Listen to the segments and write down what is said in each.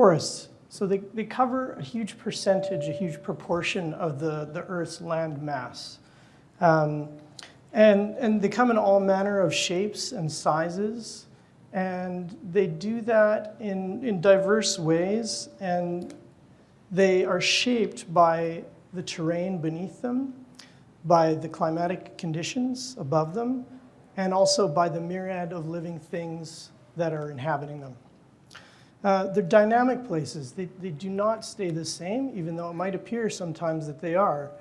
forests. So they cover a huge percentage, a huge proportion of the Earth's land mass. And they come in all manner of shapes and sizes, and they do that in diverse ways, and they are shaped by the terrain beneath them, by the climatic conditions above them, and also by the myriad of living things that are inhabiting them. They're dynamic places. They do not stay the same, even though it might appear sometimes that they are.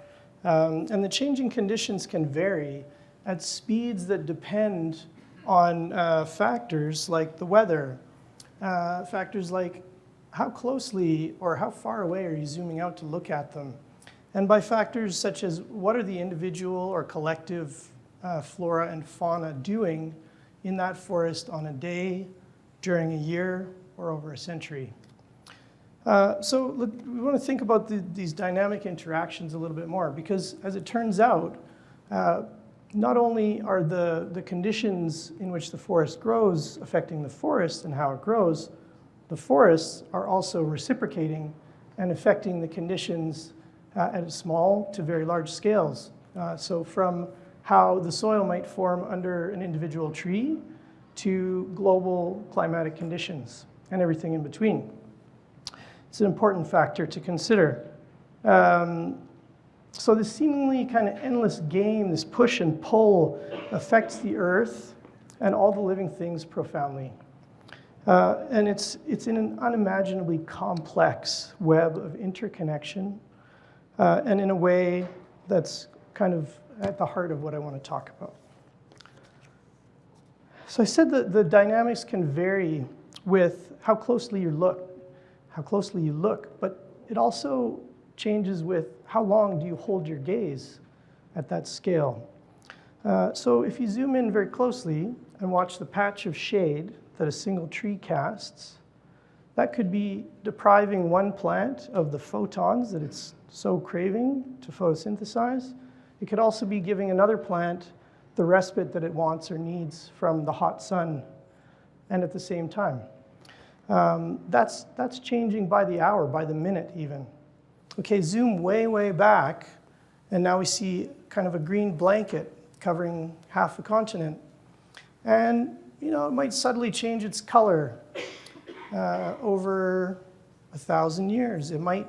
And the changing conditions can vary at speeds that depend on factors like the weather, factors like how closely or how far away are you zooming out to look at them, and by factors such as what are the individual or collective flora and fauna doing in that forest on a day, during a year, or over a century. So we want to think about these dynamic interactions a little bit more, because as it turns out, not only are the conditions in which the forest grows affecting the forest and how it grows, the forests are also reciprocating and affecting the conditions at small to very large scales. So from how the soil might form under an individual tree to global climatic conditions and everything in between. It's an important factor to consider. So this seemingly kind of endless game, this push and pull, affects the earth and all the living things profoundly. And it's in an unimaginably complex web of interconnection, and in a way that's kind of at the heart of what I want to talk about. So I said that the dynamics can vary with how closely you look, but it also changes with how long do you hold your gaze at that scale. So if you zoom in very closely and watch the patch of shade that a single tree casts, that could be depriving one plant of the photons that it's so craving to photosynthesize. It could also be giving another plant the respite that it wants or needs from the hot sun, and at the same time. That's changing by the hour, by the minute even. Okay, zoom way, way back, and now we see kind of a green blanket covering half a continent. And it might subtly change its color over 1,000 years. It might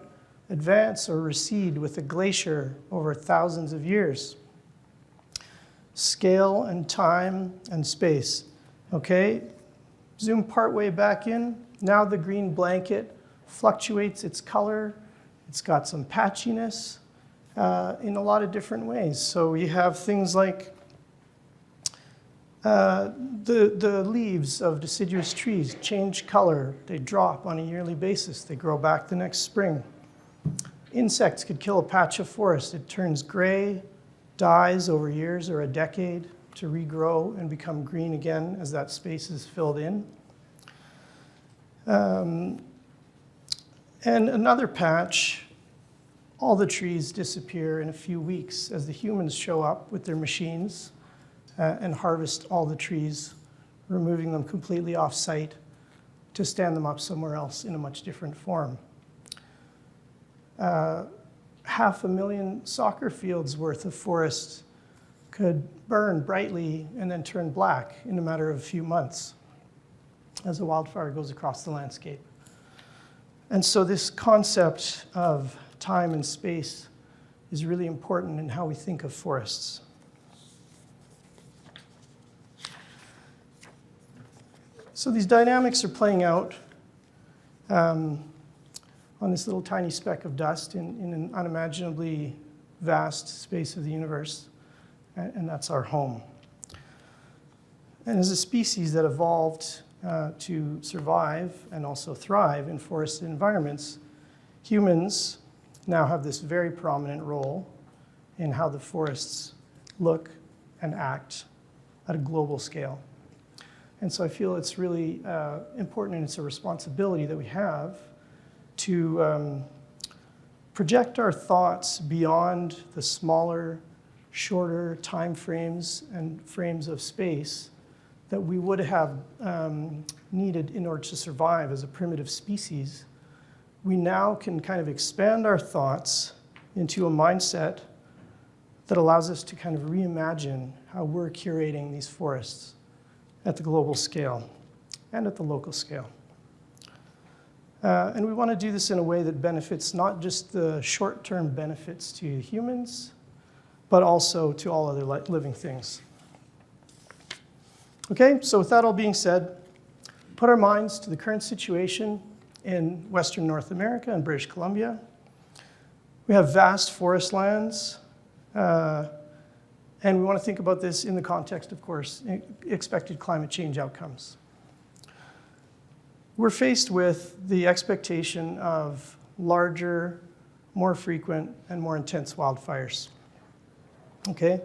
advance or recede with a glacier over thousands of years. Scale and time and space. Okay, zoom part way back in. Now the green blanket fluctuates its color. It's got some patchiness in a lot of different ways. So you have things like the leaves of deciduous trees change color. They drop on a yearly basis. They grow back the next spring. Insects could kill a patch of forest. It turns gray, dies over years or a decade to regrow and become green again as that space is filled in. And another patch, all the trees disappear in a few weeks as the humans show up with their machines and harvest all the trees, removing them completely off-site to stand them up somewhere else in a much different form. 500,000 soccer fields worth of forest could burn brightly and then turn black in a matter of a few months as a wildfire goes across the landscape. And so this concept of time and space is really important in how we think of forests. So these dynamics are playing out on this little tiny speck of dust in an unimaginably vast space of the universe, and that's our home. And as a species that evolved to survive and also thrive in forested environments, humans now have this very prominent role in how the forests look and act at a global scale. And so I feel it's really important, and it's a responsibility that we have to project our thoughts beyond the smaller, shorter time frames and frames of space that we would have needed in order to survive as a primitive species we now can kind of expand our thoughts into a mindset that allows us to kind of reimagine how we're curating these forests at the global scale and at the local scale. And we want to do this in a way that benefits not just the short-term benefits to humans, but also to all other living things. Okay, so with that all being said, put our minds to the current situation in Western North America and British Columbia. We have vast forest lands, and we want to think about this in the context, of course, expected climate change outcomes. We're faced with the expectation of larger, more frequent, and more intense wildfires. Okay?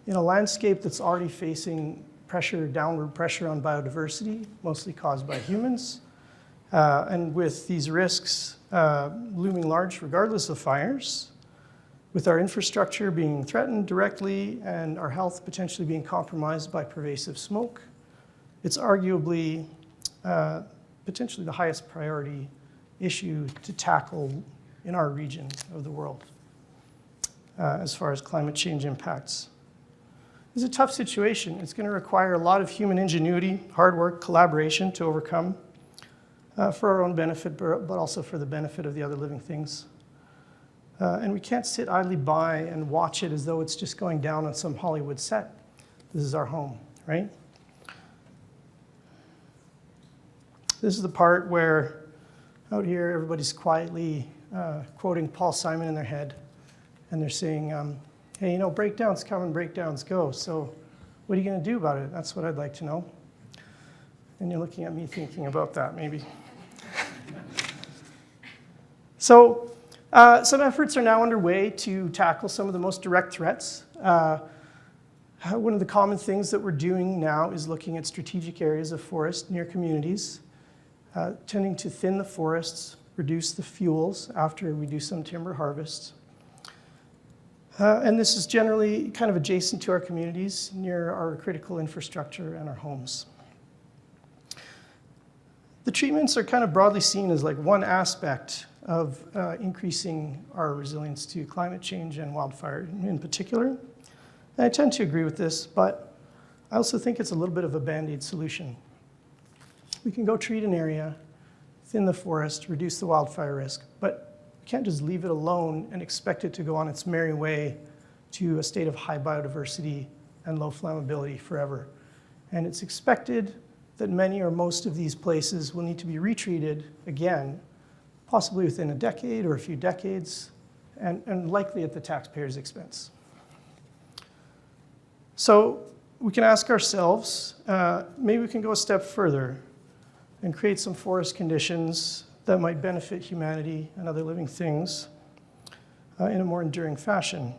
In a landscape that's already facing downward pressure on biodiversity, mostly caused by humans, and with these risks looming large regardless of fires, with our infrastructure being threatened directly and our health potentially being compromised by pervasive smoke, it's arguably potentially the highest priority issue to tackle in our region of the world as far as climate change impacts. It's a tough situation. It's going to require a lot of human ingenuity, hard work, collaboration to overcome for our own benefit, but also for the benefit of the other living things. And we can't sit idly by and watch it as though it's just going down on some Hollywood set. This is our home, right? This is the part where out here everybody's quietly quoting Paul Simon in their head, and they're saying, hey, you know, breakdowns come and breakdowns go, so what are you going to do about it? That's what I'd like to know. And you're looking at me thinking about that, maybe. So some efforts are now underway to tackle some of the most direct threats. One of the common things that we're doing now is looking at strategic areas of forest near communities, tending to thin the forests, reduce the fuels after we do some timber harvests. And this is generally kind of adjacent to our communities, near our critical infrastructure and our homes. The treatments are kind of broadly seen as like one aspect of increasing our resilience to climate change and wildfire in particular. And I tend to agree with this, but I also think it's a little bit of a band-aid solution. We can go treat an area, thin the forest, reduce the wildfire risk, but we can't just leave it alone and expect it to go on its merry way to a state of high biodiversity and low flammability forever. And it's expected that many or most of these places will need to be retreated again, possibly within a decade or a few decades, and likely at the taxpayer's expense. So we can ask ourselves, maybe we can go a step further and create some forest conditions that might benefit humanity and other living things in a more enduring fashion.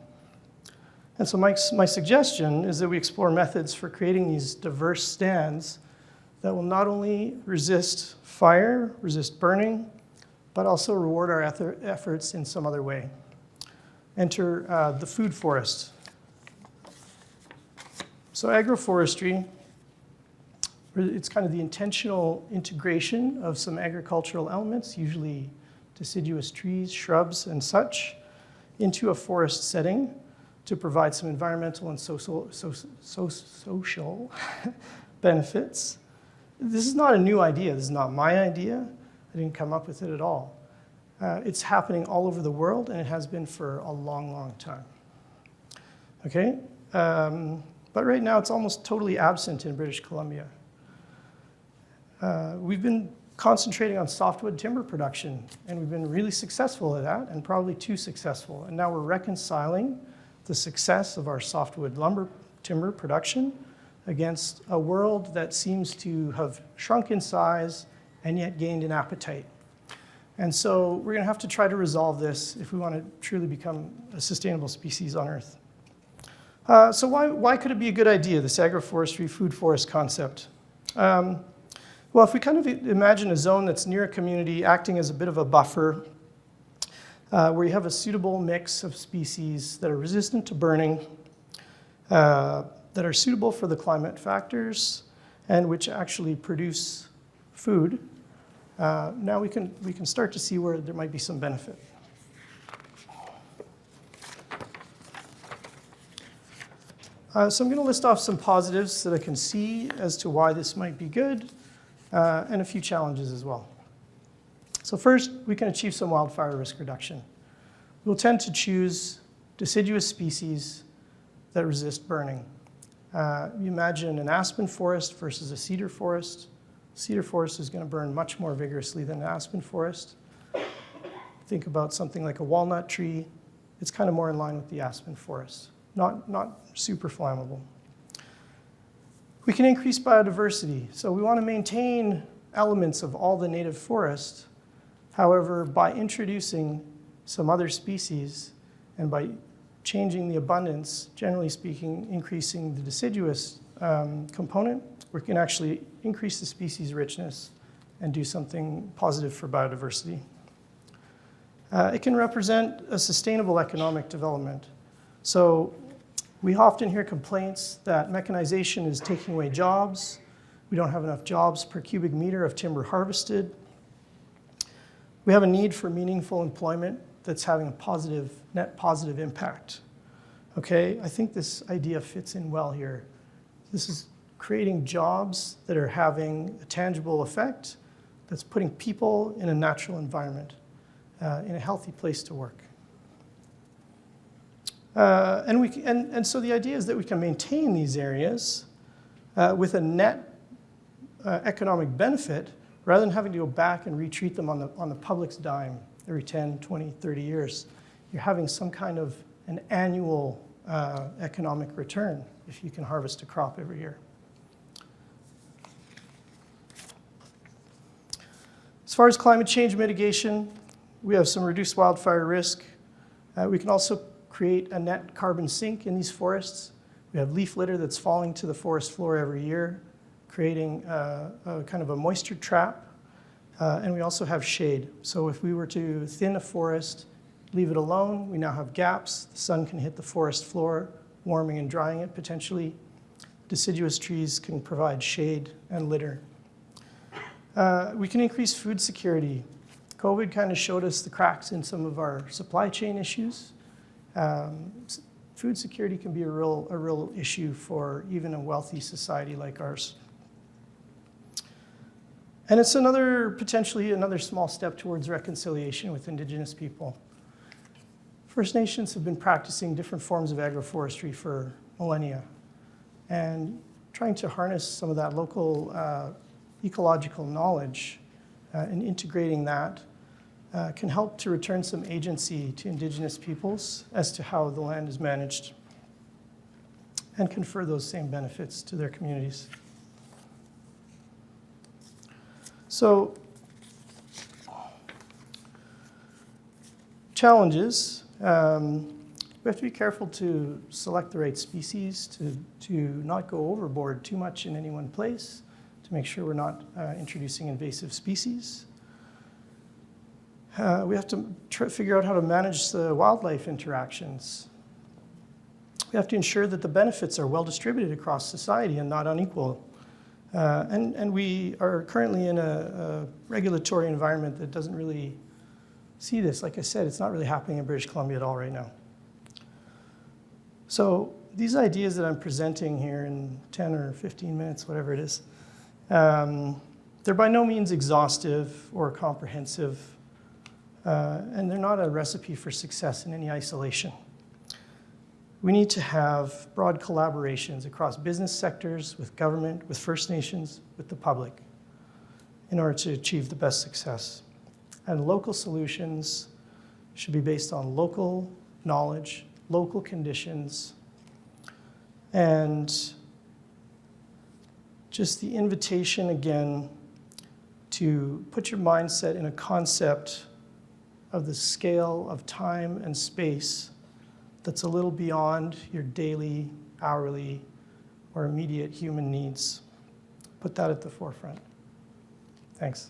And so my suggestion is that we explore methods for creating these diverse stands that will not only resist fire, resist burning, but also reward our efforts in some other way. Enter the food forest. So agroforestry, it's kind of the intentional integration of some agricultural elements, usually deciduous trees, shrubs, and such, into a forest setting to provide some environmental and social benefits. This is not a new idea. This is not my idea. I didn't come up with it at all. It's happening all over the world, and it has been for a long, long time. Okay? But right now, it's almost totally absent in British Columbia. We've been concentrating on softwood timber production, and we've been really successful at that, and probably too successful. And now we're reconciling the success of our softwood timber production against a world that seems to have shrunk in size and yet gained in appetite. And so we're going to have to try to resolve this if we want to truly become a sustainable species on Earth. So why could it be a good idea, this agroforestry food forest concept? Well, if we kind of imagine a zone that's near a community acting as a bit of a buffer, where you have a suitable mix of species that are resistant to burning, that are suitable for the climate factors, and which actually produce food, now we can start to see where there might be some benefit. So I'm going to list off some positives that I can see as to why this might be good, and a few challenges as well. So first, we can achieve some wildfire risk reduction. We'll tend to choose deciduous species that resist burning. You imagine an aspen forest versus a cedar forest. Cedar forest is going to burn much more vigorously than an aspen forest. Think about something like a walnut tree. It's kind of more in line with the aspen forest, not super flammable. We can increase biodiversity. So we want to maintain elements of all the native forest. However, by introducing some other species and by changing the abundance, generally speaking, increasing the deciduous component, we can actually increase the species richness and do something positive for biodiversity. It can represent a sustainable economic development. So we often hear complaints that mechanization is taking away jobs. We don't have enough jobs per cubic meter of timber harvested. We have a need for meaningful employment that's having a net positive impact. Okay, I think this idea fits in well here. This is creating jobs that are having a tangible effect that's putting people in a natural environment, in a healthy place to work. And so the idea is that we can maintain these areas with a net economic benefit rather than having to go back and retreat them on the public's dime every 10, 20, 30 years. You're having some kind of an annual economic return if you can harvest a crop every year. As far as climate change mitigation, we have some reduced wildfire risk. We can also create a net carbon sink in these forests. We have leaf litter that's falling to the forest floor every year, creating a kind of a moisture trap. And we also have shade. So if we were to thin a forest, leave it alone, we now have gaps. The sun can hit the forest floor, warming and drying it potentially. Deciduous trees can provide shade and litter. We can increase food security. COVID kind of showed us the cracks in some of our supply chain issues. Food security can be a real issue for even a wealthy society like ours. And it's potentially another small step towards reconciliation with Indigenous people. First Nations have been practicing different forms of agroforestry for millennia, and trying to harness some of that local ecological knowledge and integrating that can help to return some agency to Indigenous peoples as to how the land is managed and confer those same benefits to their communities. So, challenges. We have to be careful to select the right species, to not go overboard too much in any one place, to make sure we're not introducing invasive species. We have to figure out how to manage the wildlife interactions. We have to ensure that the benefits are well distributed across society and not unequal. And we are currently in a regulatory environment that doesn't really see this. Like I said, it's not really happening in British Columbia at all right now. So these ideas that I'm presenting here in 10 or 15 minutes, whatever it is, they're by no means exhaustive or comprehensive, and they're not a recipe for success in any isolation. We need to have broad collaborations across business sectors, with government, with First Nations, with the public, in order to achieve the best success. And local solutions should be based on local knowledge, local conditions, and just the invitation again to put your mindset in a concept of the scale of time and space that's a little beyond your daily, hourly, or immediate human needs. Put that at the forefront. Thanks.